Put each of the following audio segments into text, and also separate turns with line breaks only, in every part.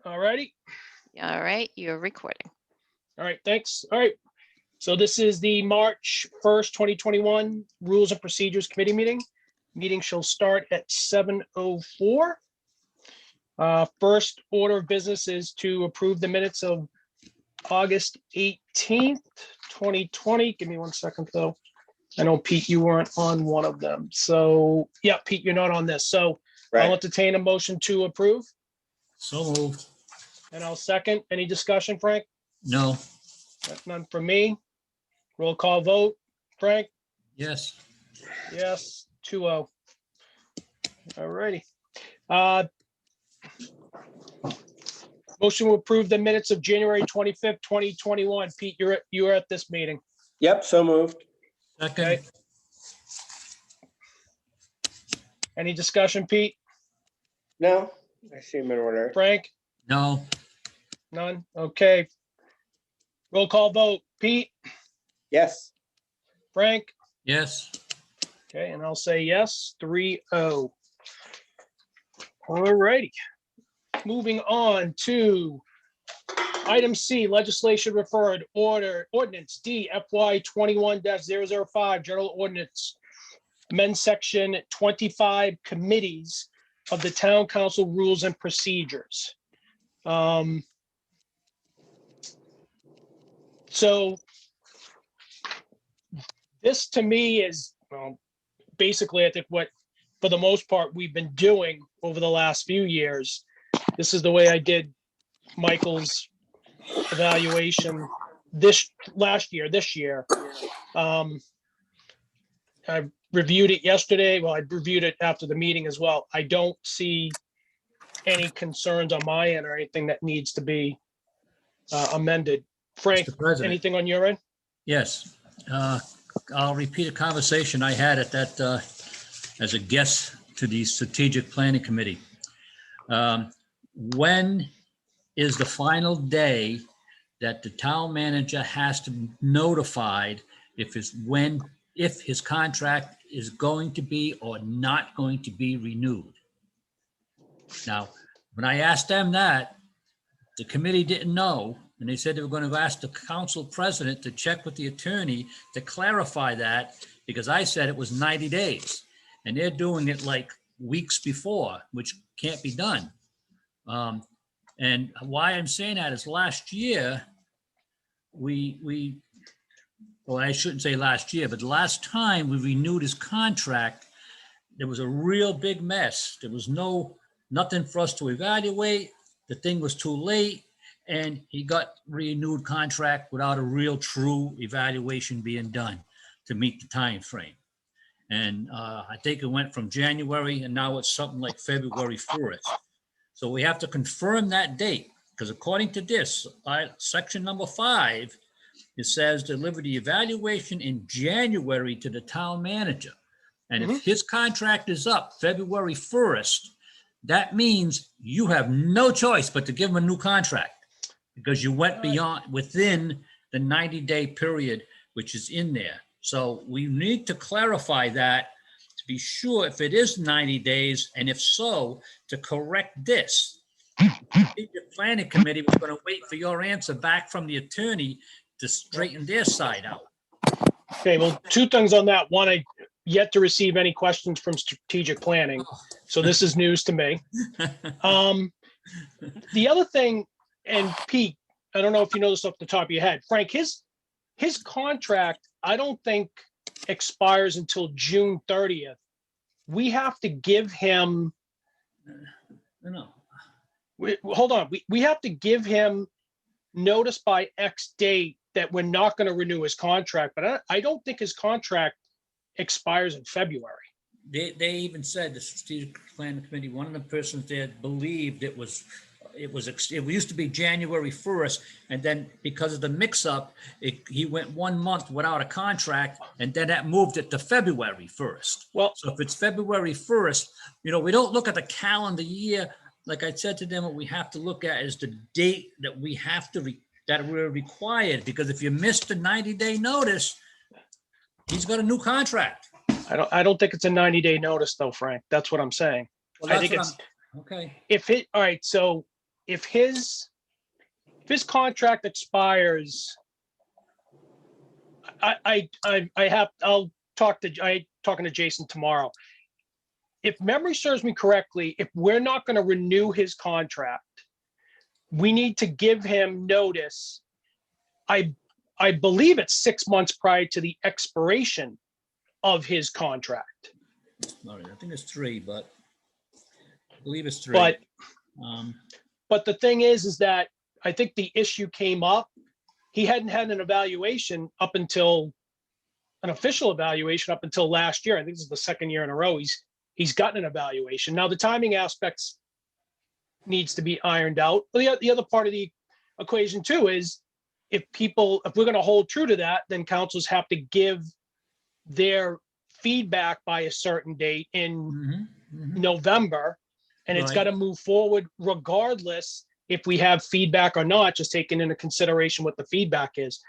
All righty.
All right, you're recording.
All right, thanks. All right. So this is the March 1st, 2021 Rules and Procedures Committee meeting. Meeting shall start at 7:04. First order of business is to approve the minutes of August 18th, 2020. Give me 1 second, though. I know, Pete, you weren't on one of them. So, yeah, Pete, you're not on this. So I'll
Right.
entertain a motion to approve,
So moved.
and I'll second. Any discussion, Frank?
No.
None from me. Roll call vote. Frank?
Yes.
Yes, 2-0. All righty. Motion to approve the minutes of January 25th, 2021. Pete, you're at this meeting.
Yep, so moved.
Second.
Okay. Any discussion, Pete?
No, I see them in order.
Frank?
No.
None? Okay. Roll call vote. Pete?
Yes,
Frank?
Yes.
Okay, and I'll say yes, 3-0. All righty. Moving on to item C, legislation referred ordinance D FY 21-005, general ordinance. Amend section 25 committees of the town council rules and procedures. So this to me is, well, basically, I think what, for the most part, we've been doing over the last few years. This is the way I did Michael's evaluation this year. I reviewed it yesterday. Well, I reviewed it after the meeting as well. I don't see any concerns on my end or anything that needs to be amended. Frank,
Mr. President.
anything on your end?
Yes. I'll repeat a conversation I had at that, as a guest to the Strategic Planning Committee. When is the final day that the town manager has to be notified if his contract is going to be or not going to be renewed? Now, when I asked them that, the committee didn't know, and they said they were going to ask the council president to check with the attorney to clarify that, because I said it was 90 days, and they're doing it like weeks before, which can't be done. And why I'm saying that is last year, well, I shouldn't say last year, but the last time we renewed his contract, there was a real big mess. There was nothing for us to evaluate. The thing was too late, and he got renewed contract without a real true evaluation being done to meet the time frame. And I think it went from January, and now it's something like February 1st. So we have to confirm that date, because according to this, section number 5, it says deliver the evaluation in January to the town manager. And if his contract is up February 1st, that means you have no choice but to give him a new contract, because you went within the 90-day period, which is in there. So we need to clarify that to be sure if it is 90 days, and if so, to correct this. The planning committee was going to wait for your answer back from the attorney to straighten their side out.
Okay, well, two things on that. One, I yet to receive any questions from strategic planning. So this is news to me. The other thing, and Pete, I don't know if you know this off the top of your head, Frank, his contract, I don't think expires until June 30th. We have to give him,
No.
hold on, we have to give him notice by X date that we're not going to renew his contract, but I don't think his contract expires in February.
They even said, the strategic planning committee, one of the persons there believed it used to be January 1st, and then because of the mix-up, he went 1 month without a contract, and then that moved it to February 1st.
Well,
So if it's February 1st, we don't look at the calendar year. Like I said to them, what we have to look at is the date that we have to, that we're required, because if you missed the 90-day notice, he's got a new contract.
I don't think it's a 90-day notice though, Frank. That's what I'm saying.
Well,
I
that's
think
what
it's,
okay.
all right, so if his contract expires, I'll talking to Jason tomorrow. If memory serves me correctly, if we're not going to renew his contract, we need to give him notice. I believe it's 6 months prior to the expiration of his contract.
All right, I think it's 3, but I believe it's 3.
But
Um,
the thing is that I think the issue came up. He hadn't had an evaluation up until an official evaluation up until last year. I think this is the second year in a row he's gotten an evaluation. Now the timing aspects needs to be ironed out. But the other part of the equation too is if we're going to hold true to that, then councils have to give their feedback by a certain date in
mhm, mhm.
November, and it's
Right.
got to move forward regardless if we have feedback or not, just taking into consideration what the feedback is.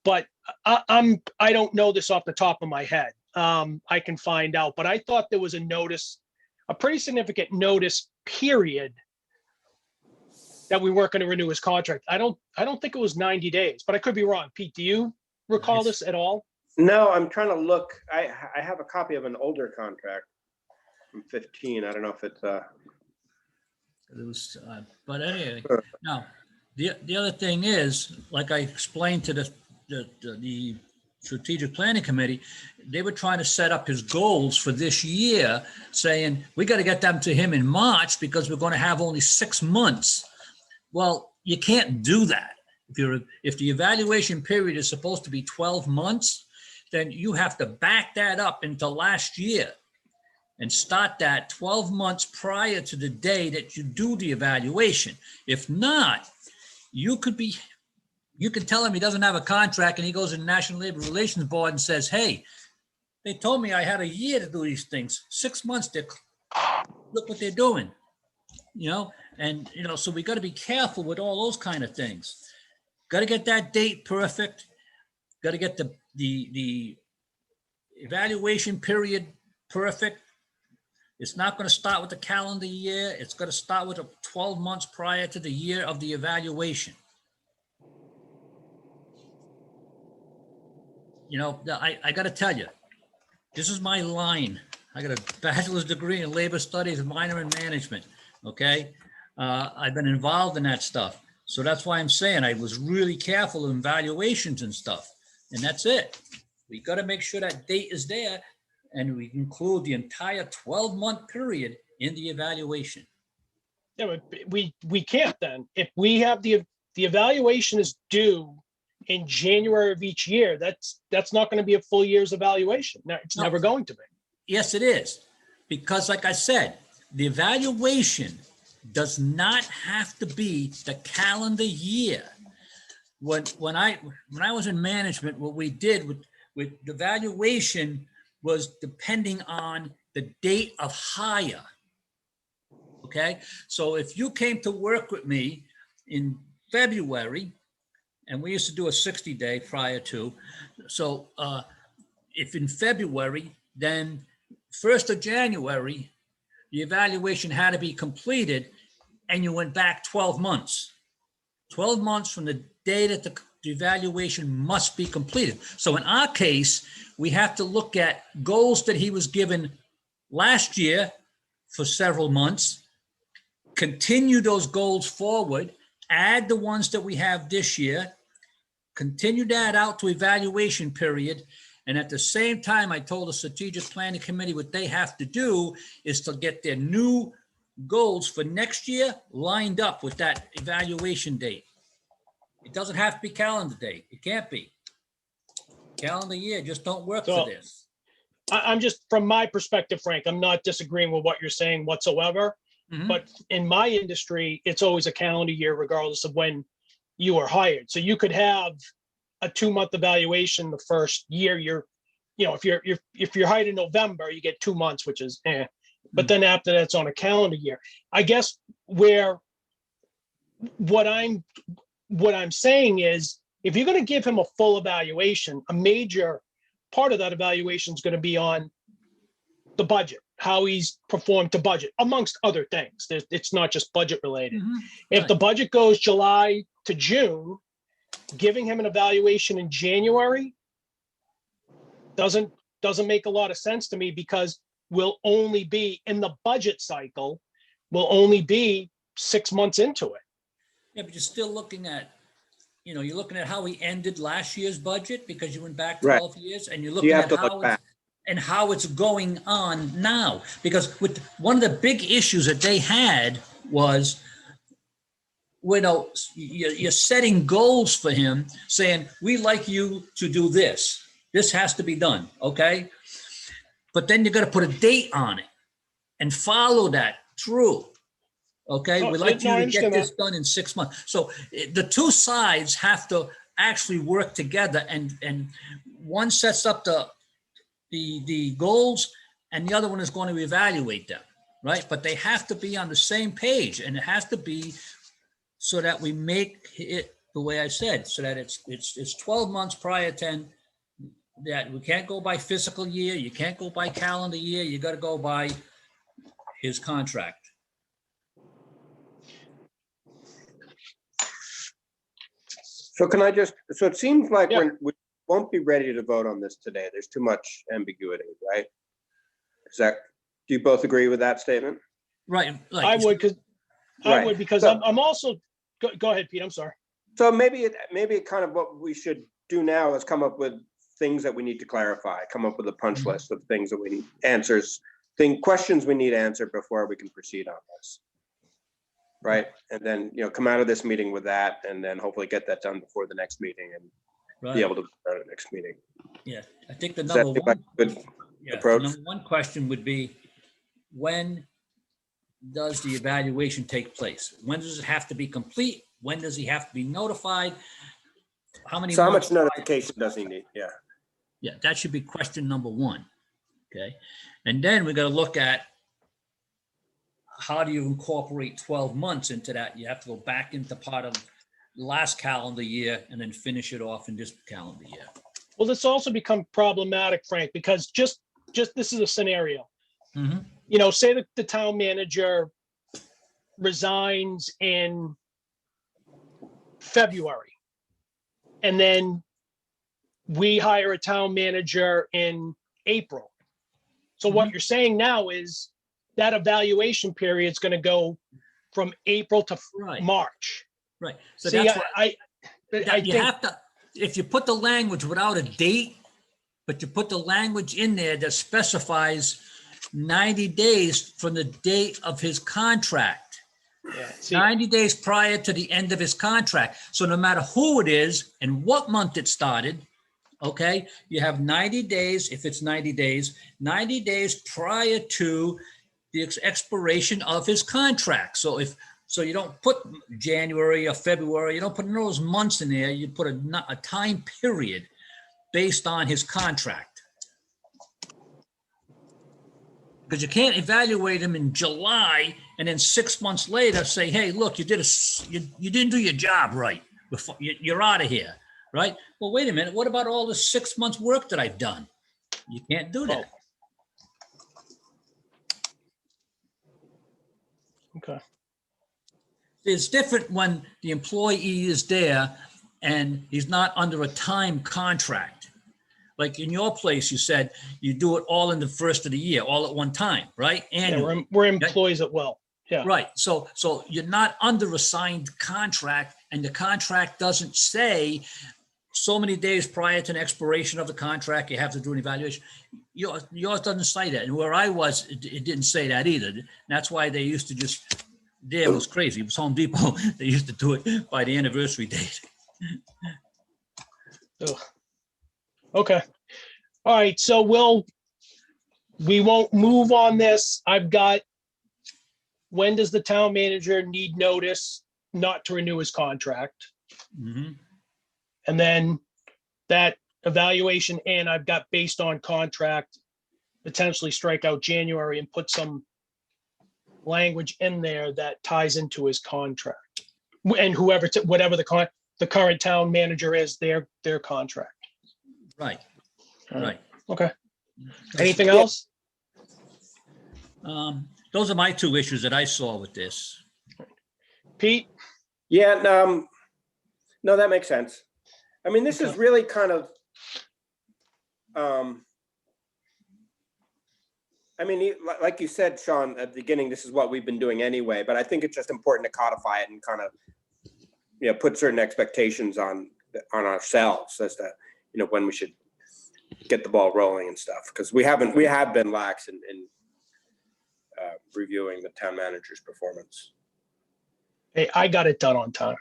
But I don't know this off the top of my head. I can find out, but I thought there was a pretty significant notice period that we weren't going to renew his contract. I don't think it was 90 days, but I could be wrong. Pete, do you recall
Nice.
this at all?
No, I'm trying to look. I have a copy of an older contract from 15. I don't know if it's,
It was, but anyway, now, the other thing is, like I explained to the strategic planning committee, they were trying to set up his goals for this year, saying, we got to get them to him in March because we're going to have only 6 months. Well, you can't do that. If the evaluation period is supposed to be 12 months, then you have to back that up into last year and start that 12 months prior to the day that you do the evaluation. If not, you could tell him he doesn't have a contract and he goes to the National Labor Relations Board and says, hey, they told me I had a year to do these things. 6 months, look what they're doing, And, so we got to be careful with all those kind of things. Got to get that date perfect. Got to get the evaluation period perfect. It's not going to start with the calendar year. It's going to start with 12 months prior to the year of the evaluation. I got to tell you, this is my line. I got a bachelor's degree in labor studies, a minor in management. Okay. I've been involved in that stuff. So that's why I'm saying I was really careful in evaluations and stuff. And that's it. We got to make sure that date is there and we include the entire 12-month period in the evaluation.
Yeah, but we can't then. If we have the evaluation is due in January of each year, that's not going to be a full year's evaluation. No, it's never going to be. Yes,
it is. Because like I said, the evaluation does not have to be the calendar year. When I was in management, what we did with the evaluation was depending on the date of hire. Okay, so if you came to work with me in February, and we used to do a 60-day prior to, so if in February, then 1st of January, the evaluation had to be completed and you went back 12 months. 12 months from the day that the evaluation must be completed. So in our case, we have to look at goals that he was given last year for several months, continue those goals forward, add the ones that we have this year, continue that out to evaluation period. And at the same time, I told the strategic planning committee what they have to do is to get their new goals for next year lined up with that evaluation date. It doesn't have to be calendar date. It can't be. Calendar year just don't work for this.
I'm just, from my perspective, Frank, I'm not disagreeing with what you're saying whatsoever.
Mhm.
But in my industry, it's always a calendar year, regardless of when you are hired. So you could have a 2-month evaluation the first year. If you're hired in November, you get 2 months, which is But then after that, it's on a calendar year. I guess what I'm saying is, if you're going to give him a full evaluation, a major part of that evaluation is going to be on the budget, how he's performed to budget, amongst other things. It's not just budget related.
Mhm.
If
Right.
the budget goes July to June, giving him an evaluation in January doesn't make a lot of sense to me, because we'll only be in the budget cycle, we'll only be 6 months into it.
Yeah, but you're still looking at, you're looking at how he ended last year's budget because you went back
Right.
12 years, and you're
You
looking
have
at
to
how
look back.
how it's going on now. Because with one of the big issues that they had was, you're setting goals for him, saying, we like you to do this. This has to be done, okay? But then you got to put a date on it and follow that through. Okay,
Oh,
we'd like
no, I
you to get
understand
this done in 6 months. So the two sides have to actually work together, and one sets up the goals, and the other one is going to evaluate them, right? But they have to be on the same page, and it has to be so that we make it the way I said, so that it's 12 months prior to that. We can't go by fiscal year, you can't go by calendar year, you got to go by his contract.
So so it seems like
Yeah.
we won't be ready to vote on this today. There's too much ambiguity, right? Do you both agree with that statement?
Right. Like
I
you
would,
said,
because
So-
I'm also, go ahead, Pete, I'm sorry.
So maybe kind of what we should do now is come up with things that we need to clarify, come up with a punch
Mhm.
list of things that we need answers, questions we need answered before we can proceed on this. Right? And then, come out of this meeting with that, and then hopefully get that done before the next meeting and be
Right.
able to start at the next meeting.
Yeah, I think the
Does that
number
seem like
one,
a good
yeah, the
approach?
number one question would be, when does the evaluation take place? When does it have to be complete? When does he have to be notified? How many
So how
months
much notification does he need? Yeah.
Yeah, that should be question number one. Okay. And then we got to look at, how do you incorporate 12 months into that? You have to go back into part of last calendar year and then finish it off in this calendar year.
Well, this also become problematic, Frank, because just this is a scenario.
Mhm.
Say that the town manager resigns in February, and then we hire a town manager in April. So what you're saying now is that evaluation period is going to go from April to
Right,
March.
right. So
See,
that's what,
I
you
think,
have to, if you put the language without a date, but you put the language in there that specifies 90 days from the date of his contract,
yeah, see,
90 days prior to the end of his contract. So no matter who it is and what month it started, okay, you have 90 days, if it's 90 days prior to the expiration of his contract. So you don't put January or February, you don't put those months in there, you put a time period based on his contract. Because you can't evaluate him in July and then 6 months later say, hey, look, you didn't do your job right. You're out of here, right? Well, wait a minute. What about all the 6 months work that I've done? You can't do that.
okay.
It's different when the employee is there and he's not under a time contract. Like in your place, you said you do it all in the first of the year, all at one time, right?
Yeah,
Annually.
we're employees at will. Yeah.
Right. So you're not under a signed contract, and the contract doesn't say so many days prior to an expiration of the contract, you have to do an evaluation. Yours doesn't say that. And where I was, it didn't say that either. And that's why they used to just, there was crazy. It was Home Depot. They used to do it by the anniversary date.
Ugh. Okay. All right. So we won't move on this. I've got, when does the town manager need notice not to renew his contract?
Mhm.
And then that evaluation, and I've got based on contract, potentially strike out January and put some language in there that ties into his contract. And whatever the current town manager is, their contract.
Right.
All
Right.
Okay. Anything else?
Those are my two issues that I saw with this.
Pete?
Yeah, no, that makes sense. I mean, this is
Okay.
really kind of, I mean, like you said, Sean, at the beginning, this is what we've been doing anyway, but I think it's just important to codify it and kind of, put certain expectations on ourselves as to, when we should get the ball rolling and stuff, because we have been lax in reviewing the town manager's performance.
Hey, I got it done on time.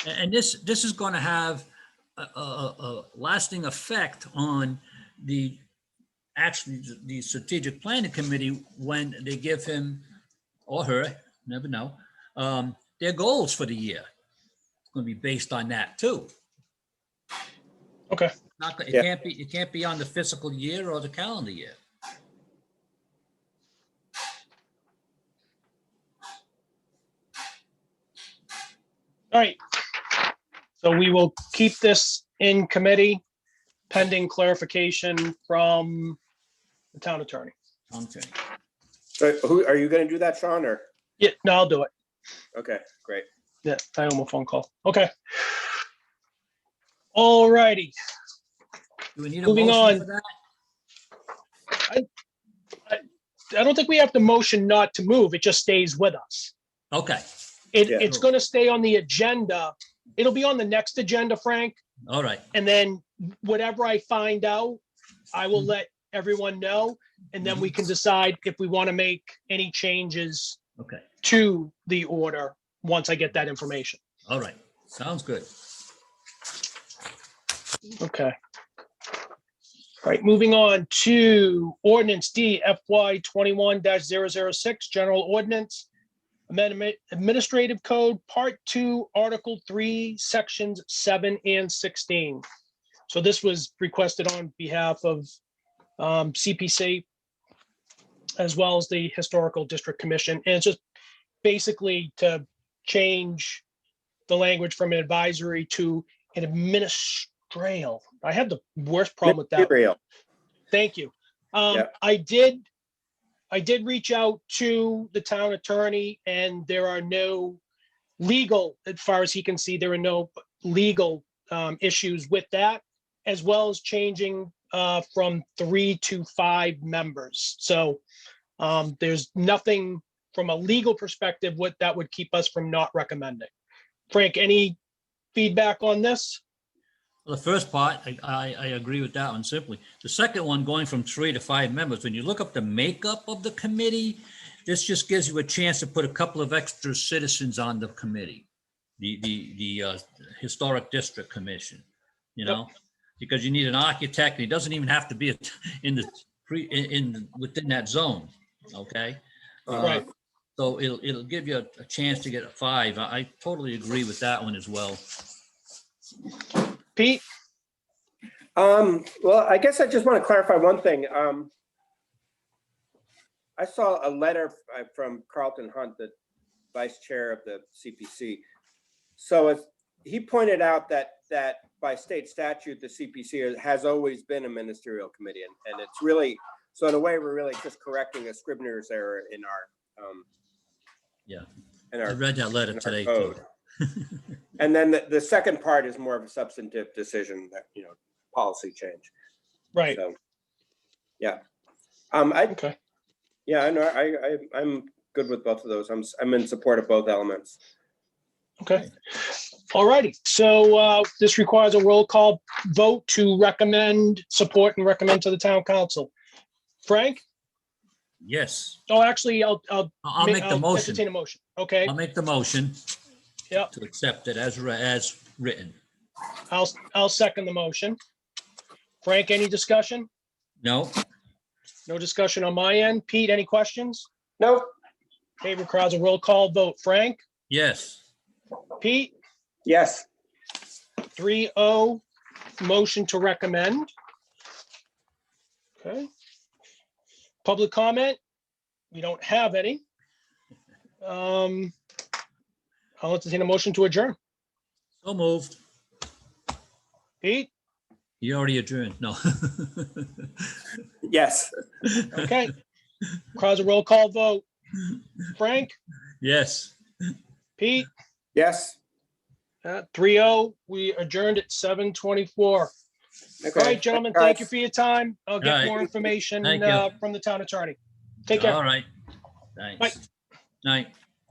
And this is going to have a lasting effect on the strategic planning committee when they give him or her, never know, their goals for the year. It's going to be based on that too.
Okay.
Yeah.
It can't be on the fiscal year or the calendar year.
All right. So we will keep this in committee pending clarification from the town attorney.
Okay.
So who, are you going to do that, Sean, or?
Yeah, no, I'll do it.
Okay, great.
Yeah, I owe him a phone call. Okay. All righty.
Do we need a
Moving
motion
on.
for that?
I don't think we have to motion not to move. It just stays with us.
Okay,
Yeah.
It's going to stay on the agenda. It'll be on the next agenda, Frank.
all right.
And then whatever I find out, I will let everyone know. And then we can decide if we want to make any changes
Okay,
to the order once I get that information.
all right. Sounds good.
Okay. All right, moving on to ordinance D FY 21-006, general ordinance. Amendment Administrative Code, Part 2, Article 3, Sections 7 and 16. So this was requested on behalf of CPC as well as the Historical District Commission. And it's just basically to change the language from an advisory to an administrative. I have the worst problem with that.
Material.
Thank you.
Yeah.
I did reach out to the town attorney and there are no legal, as far as he can see, there are no legal issues with that, as well as changing from 3 to 5 members. So there's nothing from a legal perspective what that would keep us from not recommending. Frank, any feedback on this?
Well, the first part, I agree with that one simply. The second one, going from 3 to 5 members, when you look up the makeup of the committee, this just gives you a chance to put a couple of extra citizens on the committee, the Historic District Commission, because you need an architect, and he doesn't even have to be within that zone, okay?
Right.
So it'll give you a chance to get a 5. I totally agree with that one as well.
Pete?
Well, I guess I just want to clarify one thing. I saw a letter from Carlton Hunt, the vice chair of the CPC. So he pointed out that by state statute, the CPC has always been a ministerial committee, and it's really, so in a way, we're really just correcting a Scribner's error in our
Yeah,
in
I
our
read that letter
in our
today too.
code. And then the second part is more of a substantive decision that, policy change.
Right.
So, yeah.
Okay.
Yeah, I know. I'm good with both of those. I'm in support of both elements.
Okay. All righty. So this requires a roll call vote to recommend, support, and recommend to the town council. Frank?
Yes,
Oh, actually, I'll
I'll make the motion.
entertain a motion. Okay.
I'll make the motion
Yep.
to accept it as written.
I'll second the motion. Frank, any discussion?
No,
No discussion on my end. Pete, any questions?
Nope.
Okay, requires a roll call vote. Frank?
yes,
Pete?
Yes.
3-0, motion to recommend. Okay. Public comment? We don't have any. I'll entertain a motion to adjourn.
so moved.
Pete?
You already adjourned, no.
Yes.
Okay. Crowds a roll call vote. Frank,
Yes.
Pete,
Yes.
3-0. We adjourned at 7:24. All
Okay.
right, gentlemen,
Thanks,
thank you
guys.
for your time. I'll
All
get
right.
more information
Thank you.
from the town attorney. Take care.
All right. Thanks. Night.